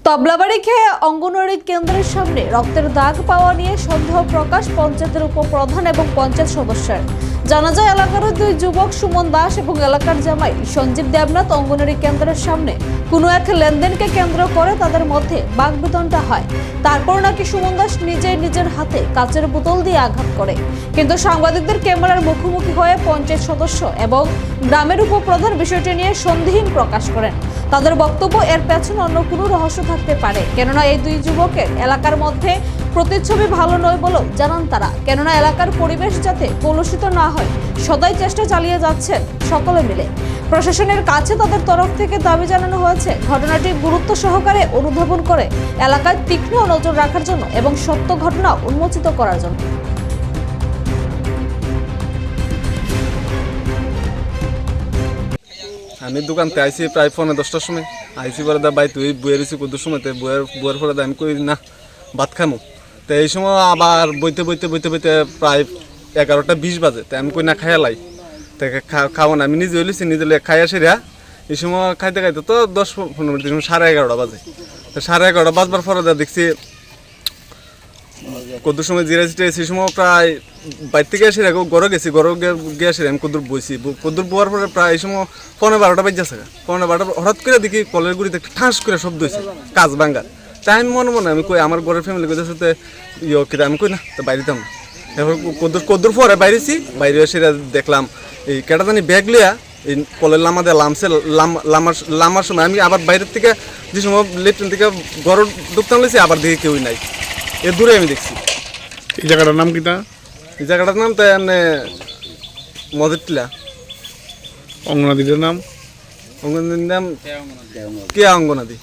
তবলাবাড়ি খেয়ে অঙ্গনওয়াড়ি কেন্দ্রের সামনে রক্তের দাগ পাওয়া নিয়ে সন্দেহ প্রকাশ পঞ্চায়েতের উপপ্রধান এবং পঞ্চায়েত সদস্যের। জানা যায় এলাকার দুই যুবক সুমন দাস এবং এলাকার জামাই সঞ্জীব দেবনাথ অঙ্গনওয়াড়ি কেন্দ্রের সামনে কোনো এক লেনদেনকে কেন্দ্র করে তাদের মধ্যে বাকবিতণ্ডা হয়। তারপর নাকি সুমন দাস নিজের হাতে কাচের বোতল দিয়ে আঘাত করে। কিন্তু সাংবাদিকদের ক্যামেরার মুখোমুখি হয়ে পঞ্চায়েত সদস্য এবং গ্রামের উপপ্রধান বিষয়টি নিয়ে সন্দেহহীন প্রকাশ করেন। তাদের বক্তব্য এর পেছনে অন্য কোনো রহস্য থাকতে পারে, কেননা এই দুই যুবকের এলাকার মধ্যে প্রতিচ্ছবি ভালো নয় বলেও জানান তারা। কেননা এলাকার পরিবেশ যাতে কলুষিত না হয় সদাই চেষ্টা চালিয়ে যাচ্ছেন সকলে মিলে। প্রশাসনের কাছে তাদের তরফ থেকে দাবি জানানো হয়েছে ঘটনাটি গুরুত্ব সহকারে অনুধাবন করে এলাকায় তীক্ষ্ণ নজর রাখার জন্য এবং সত্য ঘটনা উন্মোচিত করার জন্য। আমি দোকানতে আইসি প্রায় 10:15টার সময় আইসি পরে দা ভাই তুই বইয়ের এসে কত সময়তে বইয়ের পরে আমি কই না ভাত খামো। তো এই সময় আবার বইতে প্রায় 11:20 বাজে। তো আমি কই না খাইয়া লাই, তো খাবো না, আমি নিজে হইলেছি নিজে খাইয়া সেরা। এই সময় খাইতে তো 10-15 মিনিট 11:30 বাজে। তো 11:30 বাজবার পরে দেখছি কদ্দুর সময় জিরা চিটে সেই সময় প্রায় বাইর থেকে এসে গড়ে গেছি, গড়ে গিয়ে আসে আমি কদ্দুর বইছি। কদ্দুর বোয়ার পরে প্রায় এই সময় 12:15 বাজছে। 12:15 হঠাৎ করে দেখি কলের গুড়িতে একটা ঠাস করে শব্দ হয়েছে কাজ ভাঙ্গার। তাই আমি মনে আমি কই আমার ঘরের ফ্যামিলি কোথার সাথে কিনা আমি কই না, তো বাইরেতাম না। এবার কদ্দুর পরে বাইরেছি, বাইরে এসে দেখলাম এই কেটাদানি ব্যাগ লিয়া এই কলের লামা দিয়ে লামার সময় আমি আবার বাইরের থেকে যে সময় লেফটেন থেকে ঘর ঢুকতাম লেছি, আবার দেখি কেউই নাই। এর দূরে আমি দেখছি। এই জায়গাটার নাম কিটা? এই জায়গাটার নাম তো এমনি মদের অঙ্গনাদিটার নাম? অঙ্গনাদির নাম কেয়া অঙ্গনাদি।